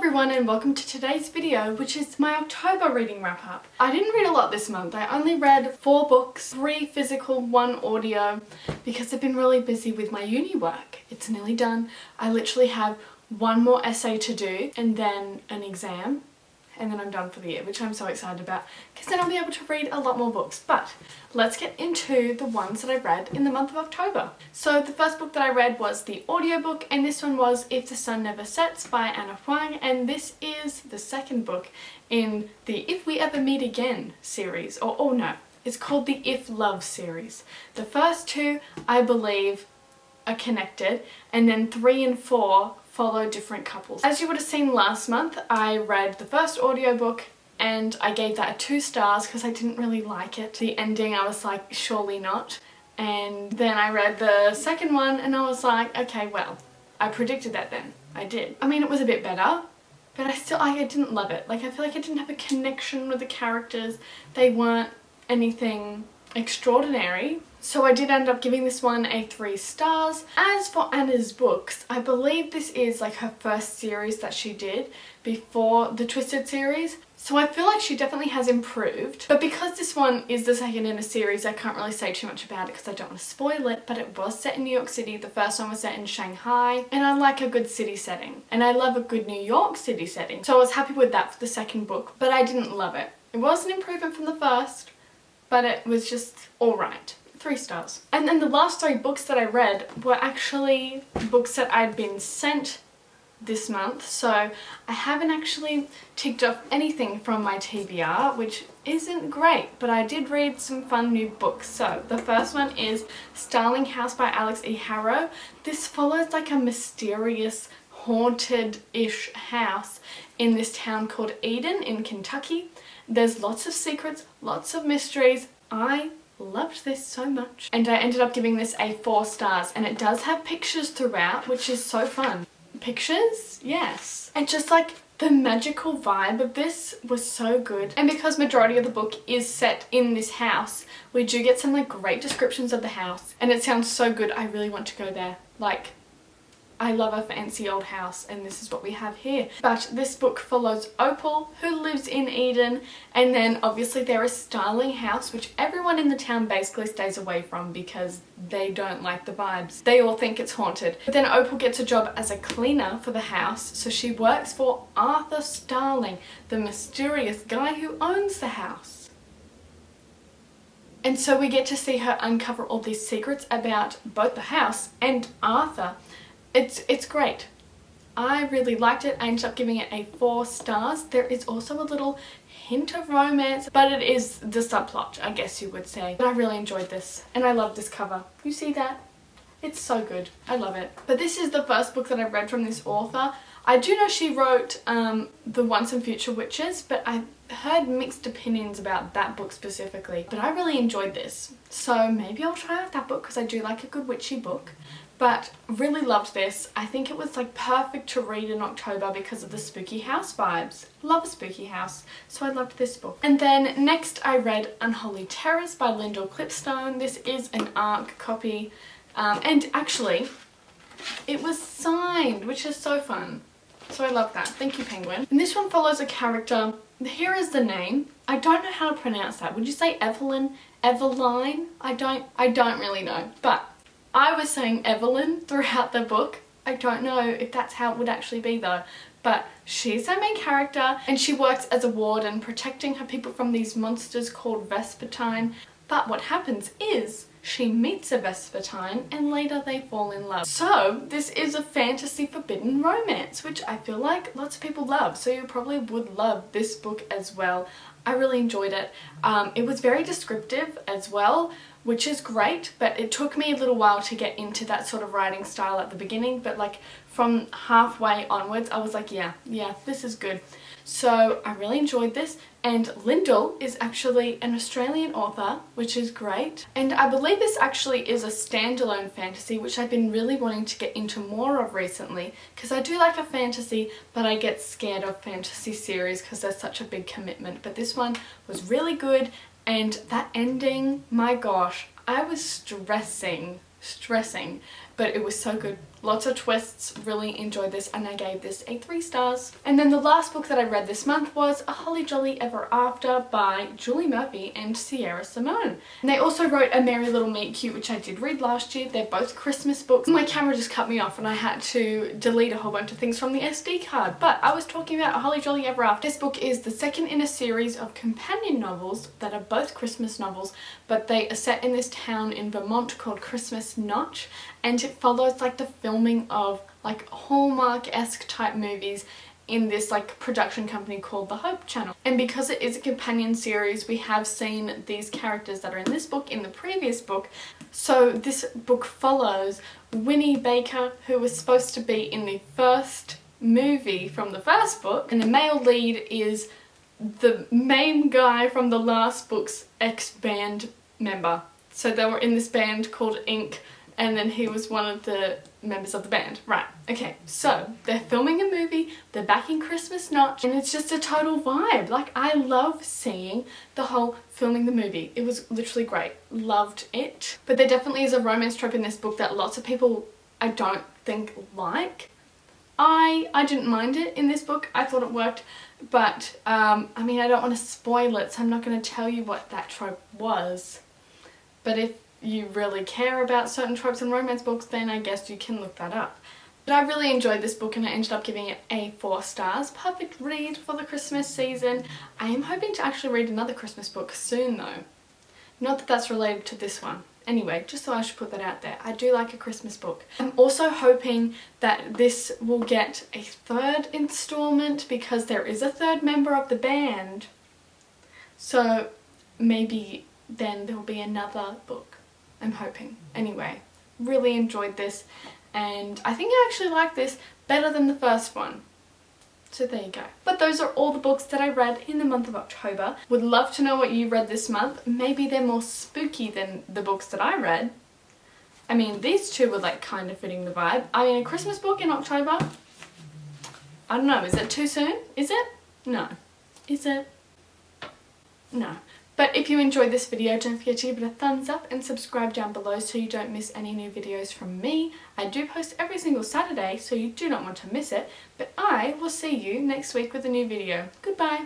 everyone and welcome to today's video, which is my October reading wrap up. I didn't read a lot this month. I only read 4 books, 3 physical, 1 audio, because I've been really busy with my uni work. It's nearly done. I literally have 1 more essay to do and then an exam, and then I'm done for the year, which I'm so excited about because then I'll be able to read a lot more books. But let's get into the ones that I read in the month of October. So the first book that I read was the audiobook, and this one was If the Sun Never Sets by Anna Huang, and this is the second book in the If We Ever Meet Again series, or oh no, it's called the If Love series. The first 2, I believe, are connected, and then 3 and 4 follow different couples. As you would have seen last month, I read the first audiobook and I gave that a 2 stars because I didn't really like it. The ending, I was like, surely not. And then I read the second one and I was like, okay, well, I predicted that then. I did. I mean, it was a bit better, but I didn't love it. Like, I feel like I didn't have a connection with the characters. They weren't anything extraordinary. So I did end up giving this one a 3 stars. As for Anna's books, I believe this is like her first series that she did before the Twisted series. So I feel like she definitely has improved. But because this one is the second in a series, I can't really say too much about it because I don't want to spoil it. But it was set in New York City. The first one was set in Shanghai. And I like a good city setting. And I love a good New York City setting. So I was happy with that for the second book. But I didn't love it. It was an improvement from the first, but it was just alright. 3 stars. And then the last 3 books that I read were actually books that I'd been sent this month, so I haven't actually ticked off anything from my TBR, which isn't great, but I did read some fun new books. So the first one is Starling House by Alex E. Harrow. This follows like a mysterious, haunted-ish house in this town called Eden in Kentucky. There's lots of secrets, lots of mysteries. I loved this so much, and I ended up giving this a 4 stars, and it does have pictures throughout, which is so fun. Pictures? Yes. And just like the magical vibe of this was so good, and because majority of the book is set in this house, we do get some like great descriptions of the house, and it sounds so good. I really want to go there. Like, I love a fancy old house, and this is what we have here. But this book follows Opal, who lives in Eden, and then obviously there is Starling House, which everyone in the town basically stays away from because they don't like the vibes. They all think it's haunted. But then Opal gets a job as a cleaner for the house, so she works for Arthur Starling, the mysterious guy who owns the house. And so we get to see her uncover all these secrets about both the house and Arthur. It's great. I really liked it. I ended up giving it a 4 stars. There is also a little hint of romance, but it is the subplot, I guess you would say. But I really enjoyed this, and I love this cover. You see that? It's so good. I love it. But this is the first book that I've read from this author. I do know she wrote The Once and Future Witches, but I heard mixed opinions about that book specifically. But I really enjoyed this, so maybe I'll try out that book because I do like a good witchy book. But really loved this. I think it was like perfect to read in October because of the spooky house vibes. Love a spooky house, so I loved this book. And then next I read Unholy Terrors by Lyndall Clipstone. This is an ARC copy, and actually it was signed, which is so fun. So I love that. Thank you, Penguin. And this one follows a character. Here is the name. I don't know how to pronounce that. Would you say Evelyn? Eveline? I don't really know, but I was saying Evelyn throughout the book. I don't know if that's how it would actually be though, but she's our main character and she works as a warden protecting her people from these monsters called Vespertine. But what happens is she meets a Vespertine and later they fall in love. So this is a fantasy forbidden romance, which I feel like lots of people love, so you probably would love this book as well. I really enjoyed it. It was very descriptive as well, which is great, but it took me a little while to get into that sort of writing style at the beginning, but like from halfway onwards I was like, yeah, this is good. So I really enjoyed this, and Lyndall is actually an Australian author, which is great. And I believe this actually is a standalone fantasy, which I've been really wanting to get into more of recently, because I do like a fantasy, but I get scared of fantasy series because they're such a big commitment. But this one was really good, and that ending, my gosh, I was stressing, but it was so good. Lots of twists, really enjoyed this, and I gave this a 3 stars. And then the last book that I read this month was A Holly Jolly Ever After by Julie Murphy and Sierra Simone. And they also wrote A Merry Little Meet Cute, which I did read last year. They're both Christmas books. My camera just cut me off and I had to delete a whole bunch of things from the SD card. But I was talking about A Holly Jolly Ever After. This book is the second in a series of companion novels that are both Christmas novels, but they are set in this town in Vermont called Christmas Notch, and it follows like the filming of like Hallmark-esque type movies in this like production company called the Hope Channel. And because it is a companion series, we have seen these characters that are in this book in the previous book. So this book follows Winnie Baker, who was supposed to be in the first movie from the first book, and the male lead is the main guy from the last book's ex-band member. So they were in this band called Ink, and then he was one of the members of the band. Right, okay, so they're filming a movie, they're back in Christmas Notch, and it's just a total vibe. Like, I love seeing the whole filming the movie. It was literally great. Loved it. But there definitely is a romance trope in this book that lots of people, I don't think, like. I didn't mind it in this book. I thought it worked, but I mean, I don't want to spoil it, so I'm not going to tell you what that trope was. But if you really care about certain tropes in romance books, then I guess you can look that up. But I really enjoyed this book and I ended up giving it a 4 stars. Perfect read for the Christmas season. I am hoping to actually read another Christmas book soon though. Not that that's related to this one. Anyway, just so I should put that out there. I do like a Christmas book. I'm also hoping that this will get a 3rd installment because there is a 3rd member of the band. So maybe then there will be another book. I'm hoping. Anyway, really enjoyed this, and I think I actually like this better than the first one. So there you go. But those are all the books that I read in the month of October. Would love to know what you read this month. Maybe they're more spooky than the books that I read. I mean, these two were like kind of fitting the vibe. I mean, a Christmas book in October? I don't know, is it too soon? Is it? No. Is it? No. But if you enjoyed this video, don't forget to give it a thumbs up and subscribe down below so you don't miss any new videos from me. I do post every single Saturday, so you do not want to miss it. But I will see you next week with a new video. Goodbye!